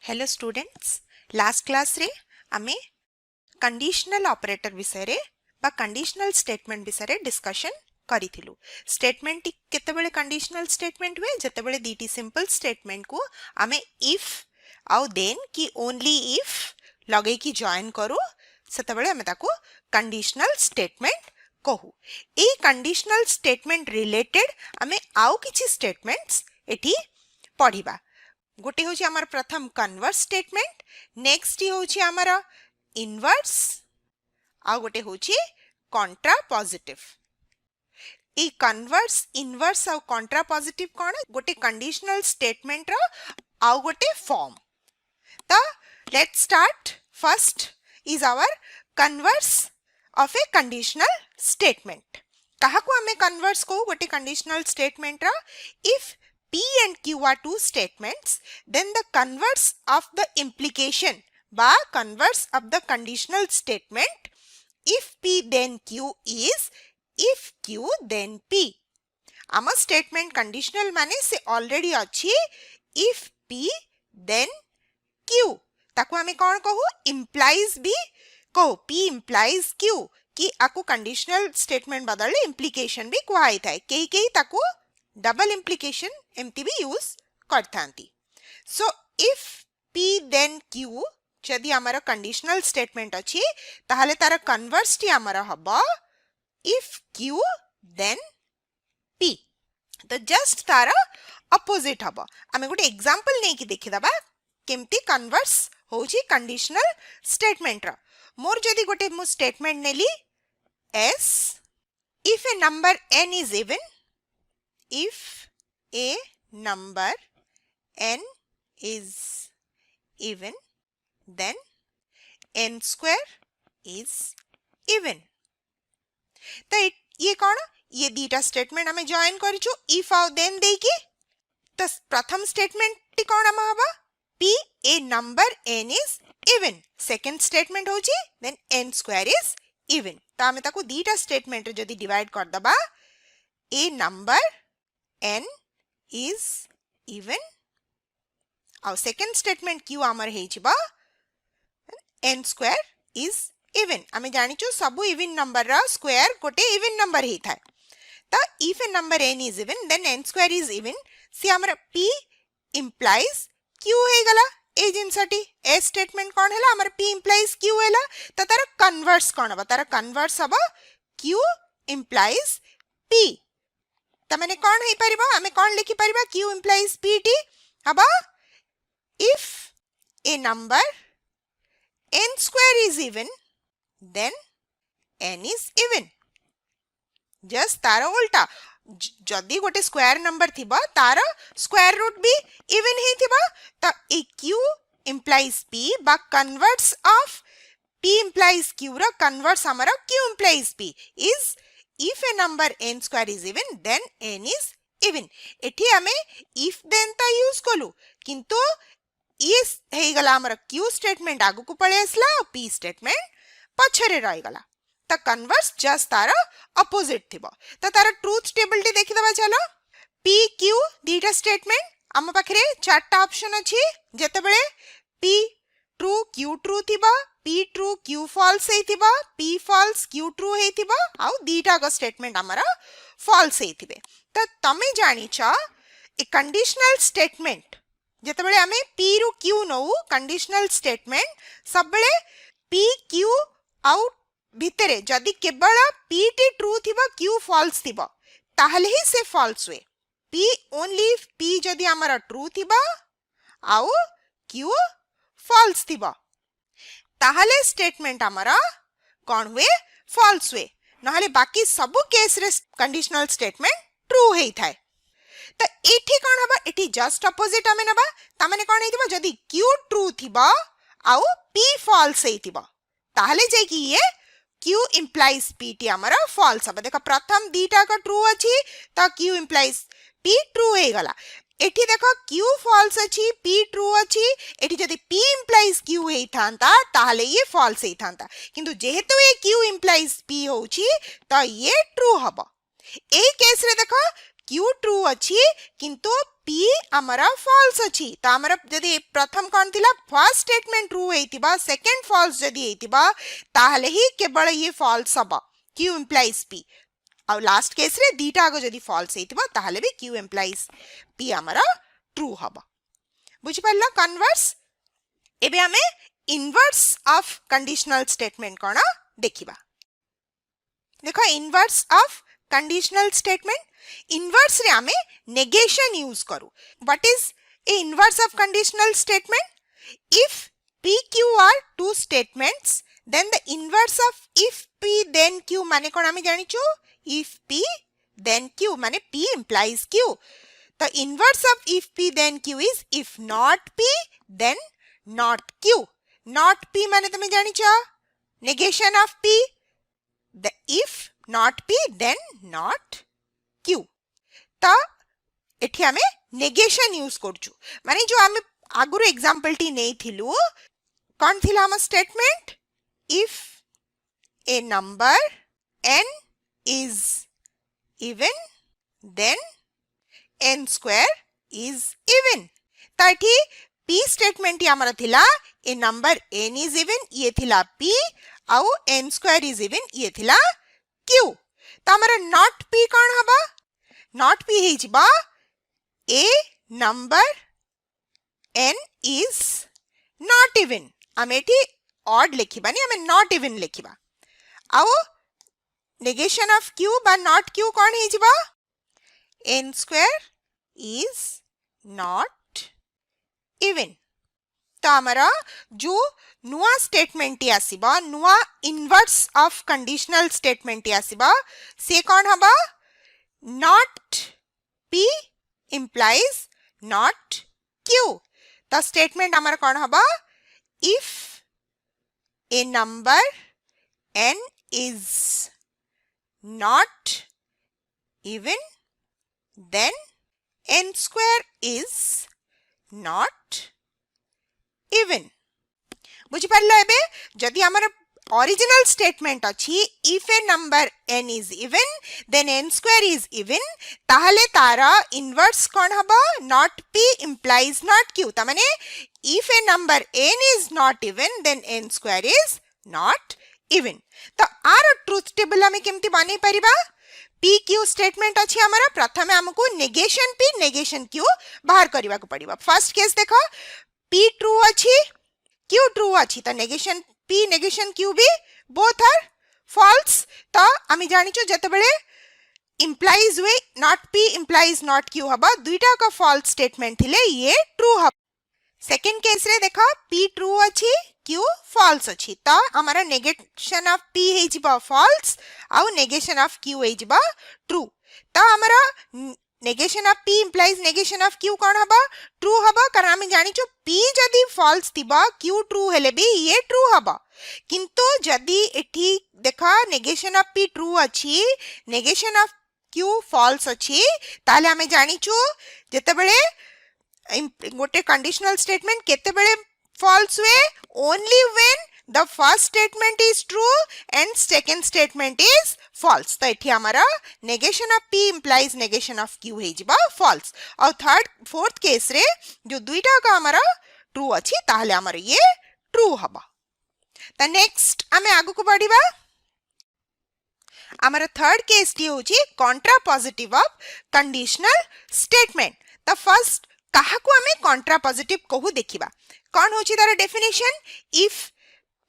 Hello students last class रे आमे conditional operator विषय रे बा कंडीशनल स्टेटमेंट विषय रे डिस्कशन करिथिलु। स्टेटमेंट केतेबेले कंडीशनल स्टेटमेंट हुए जेतेबेले दीटी सिंपल स्टेटमेंट को आमे इफ आउ देन की ओनली इफ लगे की जॉइन करू सेतेबेले आमे ताको कंडीशनल स्टेटमेंट कहू। ए कंडीशनल स्टेटमेंट रिलेटेड आमे आउ किछि स्टेटमेंट्स एठी पढिबा। गोटे हूँ आमर प्रथम कन्वर्स स्टेटमेंट, नेक्स्ट हूँ आमर इनवर्स, आ गोटे हूँ कंट्रा पॉजिटिव। ई कन्वर्स इनवर्स आ कंट्रा पॉजिटिव कौन गोटे कंडीशनल स्टेटमेंट रो आ गोटे फॉर्म। तो let's start. First is our converse of a conditional statement. कहा को हमें कन्वर्स को गोटे कंडीशनल स्टेटमेंट रो if P and Q are two statements, then the converse of the implication by converse of the conditional statement if P then Q is if Q then P. आम statement conditional माने से already अच्छी if P then Q ताको हमें कौन कहू implies भी कहू P implies Q कि आको conditional statement बदले implication भी कुहाई थाए कई ताको डबल इम्प्लिकेशन एमती भी यूज करथांती। So if P then Q जदि आमर कंडीशनल स्टेटमेंट अछि ताहले तार कन्वर्स टी आमर हबो इफ Q देन P। तो जस्ट तार अपोजिट हबो। आमे गोटे एग्जांपल नै कि देखि दबा केमती कन्वर्स होची कंडीशनल स्टेटमेंट रो। मोर जदि गोटे मु स्टेटमेंट नेली S if a number n is even, if a number n is even, then n square is even। तो ये कौन ये दीटा स्टेटमेंट हमें जॉइन करिछु इफ आउ देन देकी। तो प्रथम स्टेटमेंट टी कौन हम हबा p a number n is even, second statement होची then n square is even। तो हमें ताको दीटा स्टेटमेंट रे जदी डिवाइड कर दबा a number n is even और सेकंड स्टेटमेंट Q आमर हे छिबा n square is even। आमे जानि छु सब इवन नंबर रा स्क्वायर गोटे इवन नंबर हे थाए। तो if a number n is even then n square is even से आमर P implies Q हे गला ए जिनसटी ए स्टेटमेंट कोन हैला आमर P implies Q हैला। तो तार कन्वर्स कोन हबा तार कन्वर्स हबा Q implies P। तमने कौन है परिबा हमें कौन लिखि परिबा Q implies PT हबा if a number n square is even then n is even। Just तार उल्टा जदी गोटे स्क्वायर नंबर थिबा तार स्क्वायर रूट भी इवन ही थिबा। तो ए Q implies P बा converse of P implies Q रा कन्वर्स हमरा Q implies P is if a number n square is even then n is even। एठी हमें if then तो यूज कलु किंतु ये हे गला हमर Q स्टेटमेंट आगु को पळे असला और P स्टेटमेंट पछरे रहि गला। तो कन्वर्स जस्ट तार अपोजिट थिबो। तो तार ट्रुथ टेबल टी देखि दबा चलो P Q दीटा स्टेटमेंट हम पाखरे चारटा ऑप्शन अछि जेतेबेले P ट्रू Q ट्रू थिबा P ट्रू Q फॉल्स हे थिबा P फॉल्स Q ट्रू हे थिबा आउ दीटा को स्टेटमेंट हमरा फॉल्स हे थिबे। तो तमे जानि छ ए कंडीशनल स्टेटमेंट जेतेबेले हमें P रु Q नो कंडीशनल स्टेटमेंट सबबेले P Q आउ भितरे जदी केवल P टी ट्रू थिबा Q फॉल्स थिबा ताहले ही से फॉल्स हुए। P ओनली P जदी हमरा ट्रू थिबा आउ Q फॉल्स थिबा ताहले स्टेटमेंट हमरा कौन हुए फॉल्स हुए नहले बाकी सब केस रे कंडीशनल स्टेटमेंट ट्रू हे थाए। तो एठी कौन हबा एठी जस्ट अपोजिट हमें नबा तामाने कौन हेतिबा जदी Q ट्रू थिबा आउ P फॉल्स हे थिबा ताहले जे कि ये Q implies P टी हमरा फॉल्स हबा। देखो प्रथम दीटा का ट्रू अछि तो Q implies P ट्रू हे गला। एठी देखो Q फॉल्स अछि P ट्रू अछि एठी जदी P implies Q हे थांता ताहले ये फॉल्स हे थांता किंतु जेहेतु ये Q implies P होछि तो ये ट्रू हबो। ए केस रे देखो Q true अच्छी किंतु P हमारा false अच्छी तो हमारा जदि प्रथम कौन थिला फर्स्ट स्टेटमेंट ट्रू हेतिबा सेकंड false जदि हेतिबा ताहले ही केवल ये false हबा Q implies P आ लास्ट केस रे दीटा आगो जदि false हेतिबा ताहले भी Q implies P हमारा ट्रू हबा बुझि पारला कन्वर्स एबे हमें इनवर्स ऑफ कंडीशनल स्टेटमेंट कोन देखिबा देखो inverse of conditional statement inverse रे हमें नेगेशन यूज करू what is A inverse of conditional statement if p q are two statements then the inverse of if p then q माने कोन हमें जानिचु if p then q माने p implies q the inverse of if p then q is if not p then not q not p माने तमे जानिचो negation of p the if not p then not q तो एठी हमें negation use करछु माने जो हमें आगुरो example T नै थिलु कोन थिला हम statement if a number n is even then n square is even तो एठी p स्टेटमेंट हमारा थिला ए नंबर n is even ये थिला p आउ n square is even ये थिला q तो हमारा not p कौन हबा not p हे जिबा ए number n is not even हम एठी odd लिखिबा नि हमें not even लिखिबा आउ negation of q बा not q कौन हे जिबा n square is not even तो हमारा जो नुआ स्टेटमेंट आसीबा नुआ इनवर्स ऑफ कंडीशनल स्टेटमेंट आसीबा से कौन हबा not p implies not q तो स्टेटमेंट हमारा कौन हबा if a number n is not even then n square is not even बुझि पारलो एबे जदि हमर ओरिजिनल स्टेटमेंट अछि if a number n is even then n square is even ताहले तारा इनवर्स कोन हबा not p implies not q त माने if a number n is not even then n square is not even तो R Truth table हमें केमति बनै परिबा p q statement अछि हमरा प्रथमे हमकु नेगेशन p नेगेशन q बाहर करबा को पड़िबा फर्स्ट केस देखो p ट्रू अछि q ट्रू अछि त नेगेशन p नेगेशन q भी बोथ आर फॉल्स त आमी जानिचो जतबेले implies way not p implies not q हबा दुईटा का फॉल्स स्टेटमेंट थिले ये ट्रू हबा सेकंड केस रे देखो p ट्रू अछि q फॉल्स अछि त हमारा नेगेशन ऑफ p हे जिबा फॉल्स आउ नेगेशन ऑफ q हे जिबा ट्रू त हमारा negation of p implies negation of q कोन हबा ट्रू हबा कारण हम जानिचो p जदी फॉल्स थिबा q ट्रू हेले भी ये ट्रू हबा किंतु जदी एठी देखा नेगेशन ऑफ p ट्रू अछि नेगेशन ऑफ q फॉल्स अछि ताले हम जानिचो जतेबेले गोटे कंडीशनल स्टेटमेंट केतेबेले फॉल्स वे only when the first statement is true and second statement is false तो एठी हमारा negation of p implies negation of q हे जिबा false और थर्ड फोर्थ केस रे जो दुईटा का हमारा ट्रू अछि ताहले हमारा ये ट्रू हबा त नेक्स्ट हमें आगु को बढ़िबा हमारा थर्ड केस टी होची contra positive of conditional statement त फर्स्ट काहा को हमें contra positive कहू देखिबा कोन होची तार definition if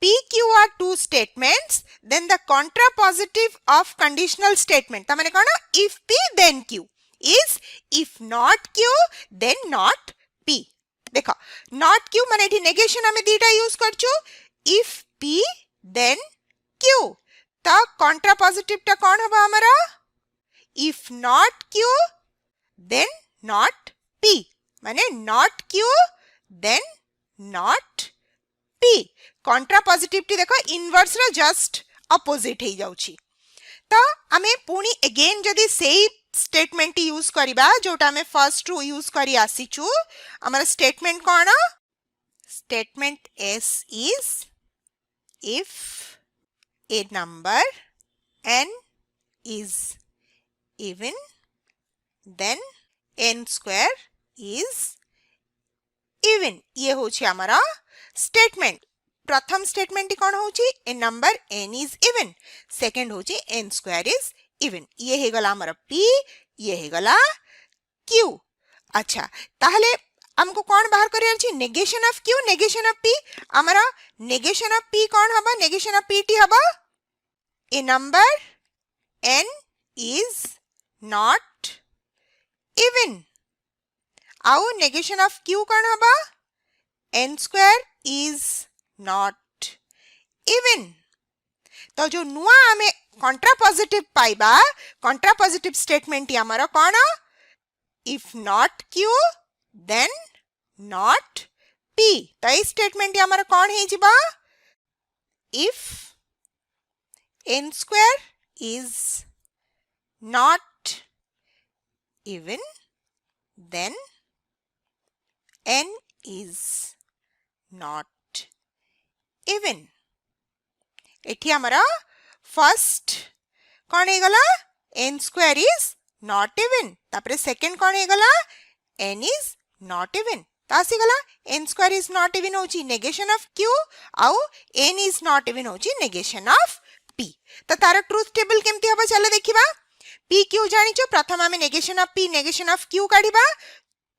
p q are two statements then the contrapositive of conditional statement ta mane kona if p then q is if not q then not p देखो not q माने एठी negation हमें दीटा use करछु if p then q ता contrapositive टा कोन हबा हमरा if not q then not p माने not q then not p contrapositive T देखो इनवर्स रो जस्ट अपोजिट हे जाउची तो हमें पुनी अगेन जदी सेही स्टेटमेंट यूज करिबा जोटा हमें फर्स्ट ट्रू यूज करी आसीचू हमर statement cone statement s is if a number n is even then n square is even. ये होची हमारा statement. प्रथम statement कौन होची a number n is even. second होची n square is even. ये हे गला हमारा p, ये हे गला q. अच्छा ताहले हमको कौन बाहर करियर छी negation of q negation of p. हमारा नेगेशन ऑफ p कौन हबा नेगेशन ऑफ pt हबा a number n is not even. आउ नेगेशन ऑफ q कौन हबा n square is not even. तो जो नुआ हमें कंट्रापोजिटिव पाइबा कंट्रापोजिटिव स्टेटमेंट हमारा कौन if not q then not p. तो ये स्टेटमेंट हमारा कौन है जिबा if n square is not even then n is not even. एठी हमारा फर्स्ट कौन है गला n square is not even. तापरे सेकंड कौन है गला n is not even. तासी गला n square is not even होची नेगेशन ऑफ q आउ n is not even होची नेगेशन ऑफ p. तो तारा ट्रुथ टेबल केमती हबा चलो देखिबा. p q जानिचो प्रथम हमें negation of p negation of q काढिबा.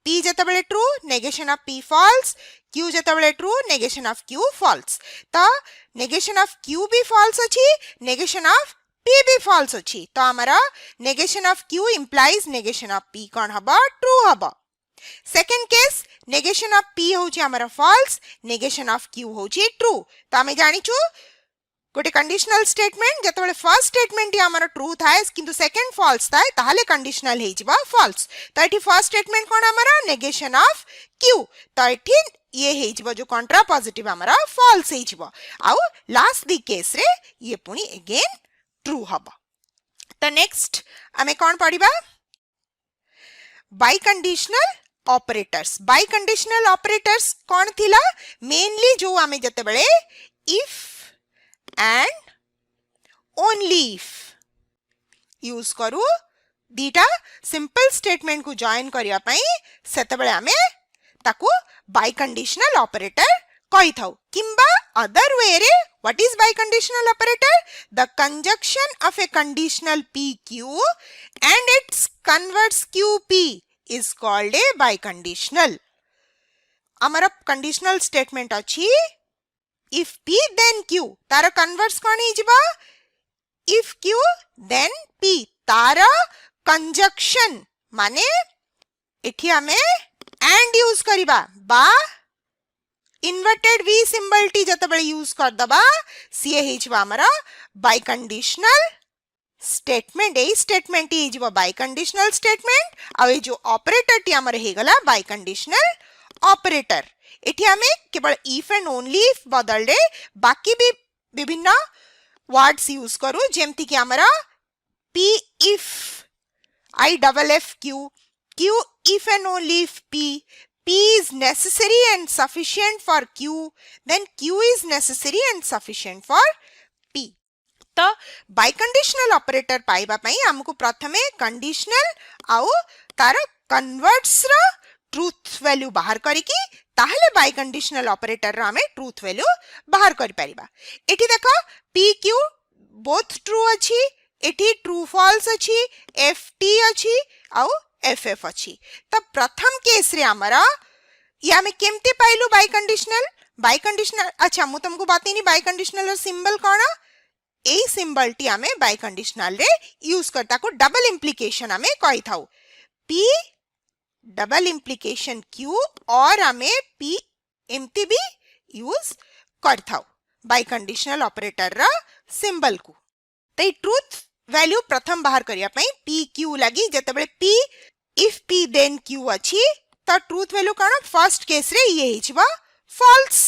p जतबेले true negation of p false q जतबेले true negation of q false. तो नेगेशन ऑफ q भी फॉल्स अछि नेगेशन ऑफ p भी फॉल्स अछि. तो हमारा negation of q implies negation of p कौन हबा ट्रू हबा. Second case negation of p होची हमारा फॉल्स नेगेशन ऑफ q होची ट्रू. तो हमें जानिचु गोटे कंडीशनल स्टेटमेंट जतबेले फर्स्ट स्टेटमेंट हमारा ट्रू थाए किंतु सेकंड फॉल्स थाए ताहले कंडीशनल हे जिबा फॉल्स. तो एठी फर्स्ट स्टेटमेंट कोन हमारा नेगेशन ऑफ q. तो एठी ये हे जिबा जो कंट्रा पॉजिटिव हमारा फॉल्स हे जिबा आउ लास्ट दी केस रे ये पुनी अगेन ट्रू हबा. तो नेक्स्ट हमें कोन पढिबा biconditional operators. Biconditional operators कौन थिला मेनली जो हमें जतबेले if and only if use करू दीटा सिंपल स्टेटमेंट को जॉइन करिया पई सेतबेले हमें ताकू बाई कंडीशनल ऑपरेटर कहि थाउ. किंबा अदर वे रे what is by conditional operator the conjunction of a conditional pq and its converts qp is called a biconditional. हमारा कंडीशनल स्टेटमेंट अछि if p then q तारा कन्वर्ट्स कोन ही जिबा if q then p तारा conjunction माने एठी हमें एंड यूज करिबा बा इन्वर्टेड v सिंबल टी जतबेले यूज कर दबा सी हे जिबा हमारा बाई कंडीशनल स्टेटमेंट. ए स्टेटमेंट ही जिबा बाई कंडीशनल स्टेटमेंट आ ए जो ऑपरेटर टी हमर हे गला बाई कंडीशनल ऑपरेटर. एठी हमें केवल इफ एंड ओनली इफ बदल दे बाकी भी विभिन्न वर्ड्स यूज करू जेमति कि हमरा p if I double f q q if and only if p is necessary and sufficient for q then q is necessary and sufficient for p. तो बाइकंडीशनल operator पाइबा पई हमको प्रथमे कंडीशनल आउ तार कन्वर्ट्स रा ट्रुथ वैल्यू बाहर करिकी ताहले बाइकंडीशनल ऑपरेटर रा हमें ट्रुथ वैल्यू बाहर कर परिबा. एठी देखो pq बोथ ट्रू अछि एठी ट्रू फॉल्स अछि ft अछि आउ ff अछि. तो प्रथम केस रे हमरा या में केमते पाइलु बाइकंडीशनल अच्छा मु तुमको बातेनी बाइकंडीशनल रा symbol cone a symbol T हमें बाइकंडीशनल रे यूज करता को डबल इंप्लिकेशन हमें कहि थाउ p डबल इंप्लिकेशन q और हमें p एमती भी यूज कर थाउ बाइकंडीशनल ऑपरेटर रा सिंबल को. तो ट्रुथ वैल्यू प्रथम बाहर करिया पई pq लगी जतबेले p if p then q अछि तो ट्रुथ वैल्यू कोन फर्स्ट केस रे ये हिचबा फॉल्स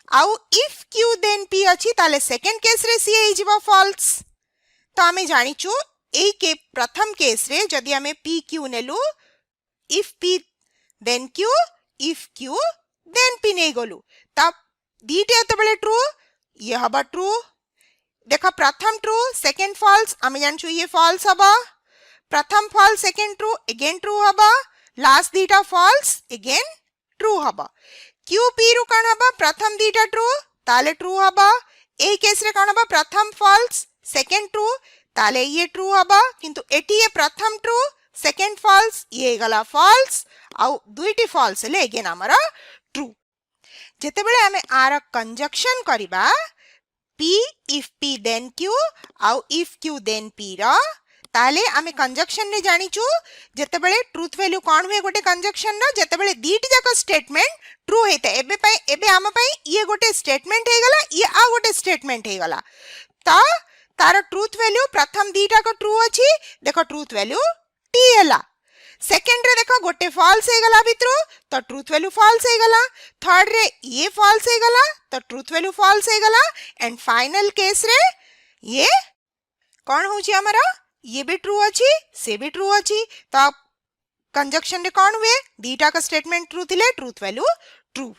आउ if q then p अछि ताले सेकंड केस रे सी हिचबा फॉल्स. तो हमें जानिचु ए के प्रथम केस रे जदी हमें pq नेलु if p then q if q then p नै गलु तब दीटे तबले ट्रू ये हबा ट्रू. देखा प्रथम ट्रू सेकंड फॉल्स हमें जानछु ये फॉल्स हबा प्रथम false second true again true हबा लास्ट दीटा फॉल्स अगेन ट्रू हबा क्यू पी रु कौन हबा प्रथम दीटा ट्रू ताले ट्रू हबा ए केस रे कौन हबा प्रथम फॉल्स सेकेंड ट्रू ताले ये ट्रू हबा किंतु एटी ये प्रथम ट्रू सेकेंड फॉल्स ये गला फॉल्स आउ दुईटी फॉल्स ले अगेन हमारा ट्रू जेते बेले हमें आर कंजक्शन करिबा P if P then Q आउ if Q then P रा ताले आमे कंजक्शन ने जानिचु जेते बेले ट्रूथ वैल्यू कोन हुए गोटे कंजक्शन ना जेते बेले दीटी जाक स्टेटमेंट ट्रू हेते एबे आम पई ये गोटे स्टेटमेंट हे गला ये आ गोटे स्टेटमेंट हे गला ता तार ट्रूथ वैल्यू प्रथम दीटा को ट्रू अछि देखो ट्रूथ वैल्यू T हला सेकेंड रे देखो गोटे फॉल्स हे गला भितरो तो ट्रूथ वैल्यू फॉल्स हे गला थर्ड रे ये फॉल्स हे गला तो ट्रूथ वैल्यू फॉल्स हे गला एंड फाइनल केस रे ये कौन होची हमारा ये भी ट्रू अछि से भी ट्रू अछि तो कंजक्शन रे कौन हुए दीटा का स्टेटमेंट ट्रू थिले truth value true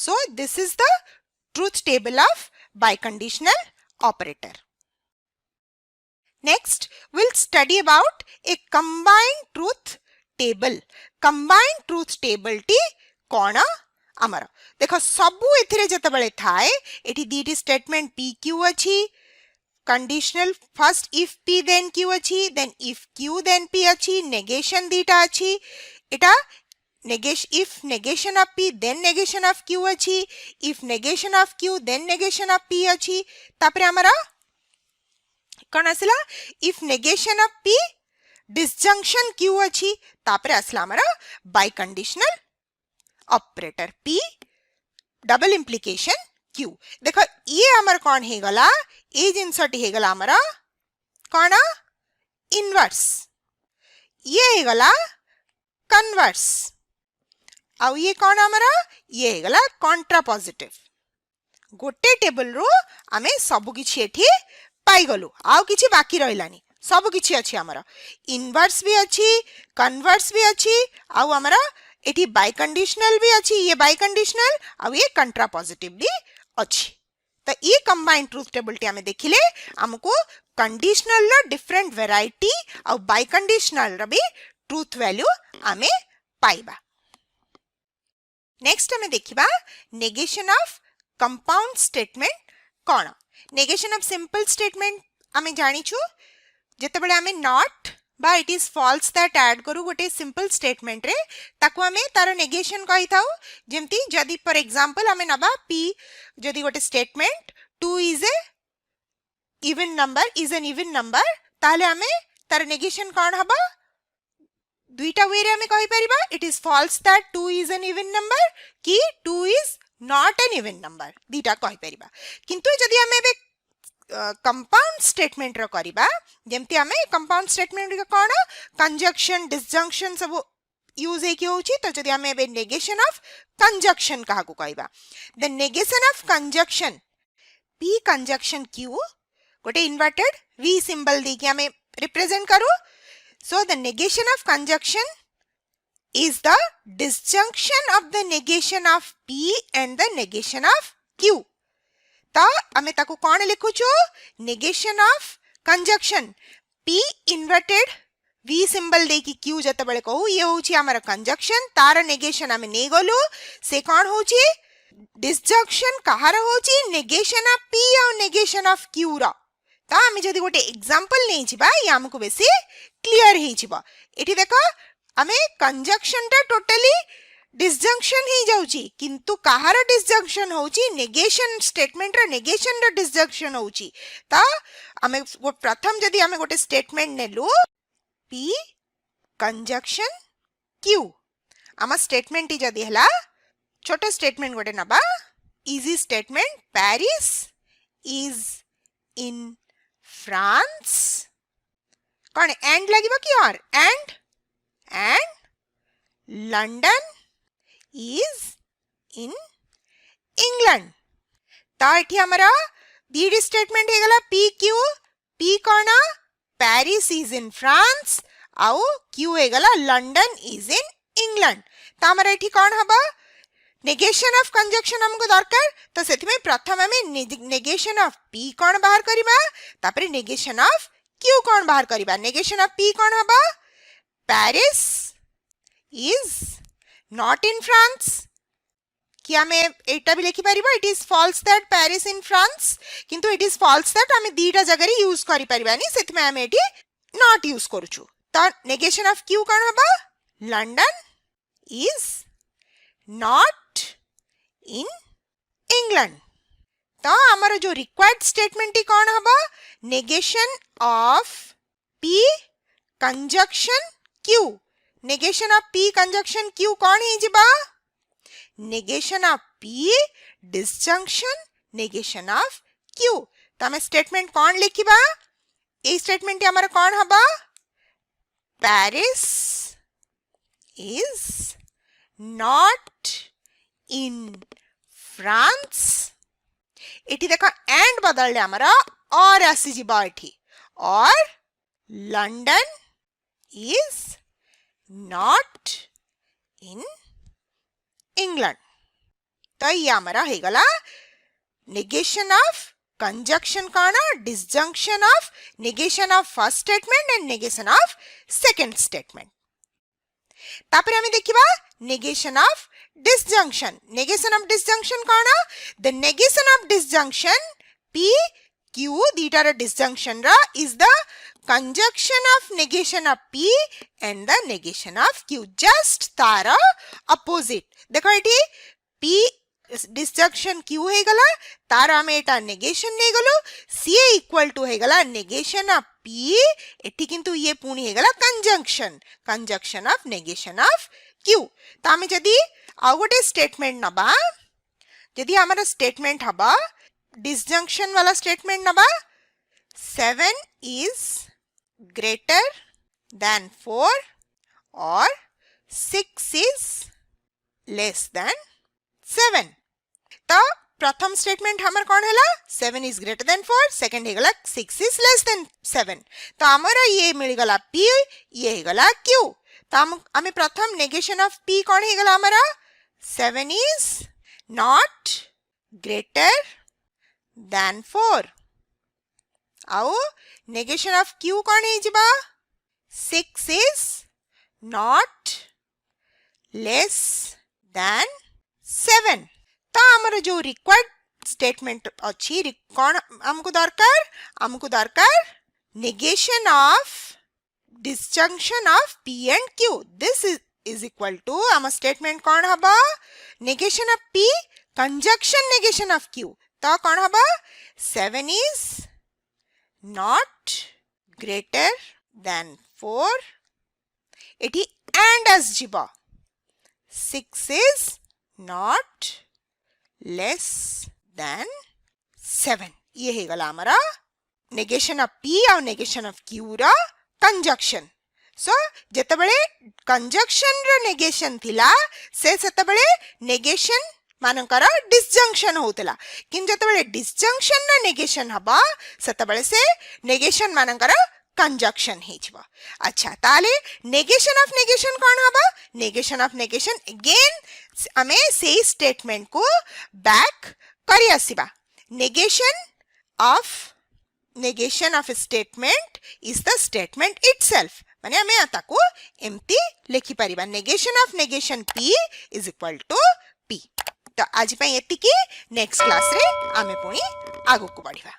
so this is the truth table of biconditional operator Next, we'll study about a combined truth table. Combined truth table टी कौन आमर देखो सबू एथिरे जतबेले थाए एठी दीटी स्टेटमेंट पी क्यू अछि conditional first if P then Q अछि then if Q then P अछि नेगेशन दीटा अछि एटा if negation of p then negation of q अछि if negation of q then negation of p अछि तापरे हमरा कौन आसला if negation of p disjunction q अछि तापरे आसला हमरा biconditional operator p double implication q देखो ये हमर कौन हे गला ए जिंसट हे गला हमरा कौन इनवर्स ये हे गला कन्वर्स आउ ये कौन हमरा ये हे गला कॉन्ट्रापोजिटिव गोटे टेबल रो आमे सब किछि एठी पाई गलु आउ किछि बाकी रहिलानी सब किछि अछि हमरा इनवर्स भी अछि कन्वर्स भी अछि आउ हमरा एठी बाइकंडीशनल भी अछि ये बाइकंडीशनल आउ ये कंट्रापोजिटिव भी अछि त ये कंबाइंड ट्रूथ टेबल टी हमें देखिले हमको कंडीशनल रो डिफरेंट वैरायटी आउ बाइकंडीशनल रो भी ट्रूथ वैल्यू हमें पाइबा नेक्स्ट हमें देखिबा नेगेशन ऑफ कंपाउंड स्टेटमेंट कोन नेगेशन ऑफ सिंपल स्टेटमेंट आमे जानिछु जेतेबेले आमे नॉट बा it is false that add करू गोटे सिंपल स्टेटमेंट रे ताको आमे तार नेगेशन कहि थाउ जेमति जदी फॉर एग्जांपल आमे नबा p जदी गोटे statement 2 is a even number is an even number ताले आमे तार नेगेशन कोन हबा दुईटा वे रे आमे कहि परिबा it is false that 2 is an even number कि 2 is not an even number दीटा कहि परिबा किंतु जदी हमें बे कंपाउंड स्टेटमेंट रो करिबा जेमति हमें कंपाउंड स्टेटमेंट रो कोन कंजक्शन डिसजंक्शन सब यूज हे कि होची तो जदी हमें बे नेगेशन ऑफ कंजक्शन कहा को कहिबा the negation of conjunction p conjunction q गोटे इन्वर्टेड v सिंबल दी कि हमें रिप्रेजेंट करू so the negation of conjunction is the disjunction of the negation of p and the negation of q ता हमें ताको कौन लिखुछु negation of conjunction p inverted v symbol दे कि q जते बेले कहू ये होची हमर कंजक्शन तार नेगेशन हमें ने गलु से कौन होची disjunction कहार होची negation of p और negation of q रा ता हमें जदी गोटे एग्जांपल नै छिबा ये हमको बेसी क्लियर हे छिबा एठी देखो हमें कंजक्शन टा टोटली डिसजंक्शन ही जाउची किंतु कहार डिसजंक्शन होची नेगेशन स्टेटमेंट रे नेगेशन रे डिसजंक्शन होची ता हमें प्रथम जदी हमें गोटे स्टेटमेंट नेलु p कंजक्शन q आमा स्टेटमेंट जदी हला छोटे स्टेटमेंट गोटे नबा easy statement Paris is in France कौन एंड लगिबा कि और and London is in England ता एठी हमारा दीडी स्टेटमेंट हे गला PQ P कोना पेरिस इज इन फ्रांस आउ Q हे गला लंडन इज इन इंग्लैंड ता हमारा एठी कोन हबा नेगेशन ऑफ कंजक्शन हमको दरकार तो सेति में प्रथम हमें नेगेशन ऑफ P कोन बाहर करिबा तापरे नेगेशन ऑफ Q कौन बाहर करिबा नेगेशन ऑफ P कौन हबा Paris is not in France कि आमे एटा भी लिखि परिबा it is false that Paris in France किंतु इट इज फॉल्स दैट आमे दीटा जगह रे यूज करि परिबानी सेति में आमे एटी नॉट यूज करूछु तो नेगेशन ऑफ Q कौन हबा London is not in England तो आमर जो रिक्वायर्ड स्टेटमेंट ही कौन हबा negation of P conjunction Q negation of P conjunction Q कौन ही जिबा negation of P disjunction negation of Q तो हमें स्टेटमेंट कौन लिखिबा ए स्टेटमेंट हमारा कौन हबा Paris is not in France एठी देखो एंड बदल ले हमारा और आसी जिबा एठी और London is not in England तो ये हमारा है गला नेगेशन ऑफ कंजक्शन काना disjunction of negation of first statement and negation of second statement तापर हमें देखिबा नेगेशन ऑफ डिसजंक्शन काना the negation of disjunction P Q दीटार डिसजंक्शन रा is the conjunction of negation of P and the negation of Q just Tara opposite देखो eighty P disjunction Q है गला तारा में एटा negation नहीं गलो C equal to है गला negation of P एटी किंतु ये पुनी है गला conjunction of negation of Q Tame जदी आउगोटे statement नबा जदी हमारा statement हबा disjunction वाला statement नबा 7 is greater than 4 or 6 is less than 7 तो प्रथम स्टेटमेंट हमर कौन हैला 7 is greater than 4 सेकंड हे गला 6 is less than 7 तो हमरा ये मिल गला P ये हे गला Q तो हमें प्रथम नेगेशन ऑफ P कौन हे गला हमरा 7 is not greater than 4 आओ negation of Q कौन है जिबा 6 is not less than 7 तो हमर जो रिक्वायर्ड स्टेटमेंट अछि कौन हमको दरकार negation of disjunction of P and Q this is equal to हम स्टेटमेंट कौन हबा negation of P conjunction negation of Q तो कौन हबा 7 is not greater than 4 eighty and as jiba 6 is not less than 7 ये है गला हमारा negation of P और negation of Q रा conjunction so जते बड़े conjunction रा negation थिला से सते बड़े negation मानकर डिसजंक्शन होतला किन जते बळे डिसजंक्शन ना नेगेशन हबा सते बळे से नेगेशन मानकर कंजक्शन हेजबा अच्छा ताले नेगेशन ऑफ नेगेशन कोन हबा नेगेशन ऑफ नेगेशन अगेन हमें से स्टेटमेंट को बैक करि आसीबा negation of a statement is the statement itself माने हमें आता को एम्प्टी लिखि परिबा negation of negation P is equal to P तो आज पे एतिकी नेक्स्ट क्लास रे आमे पुणी आगु को बढ़िबा।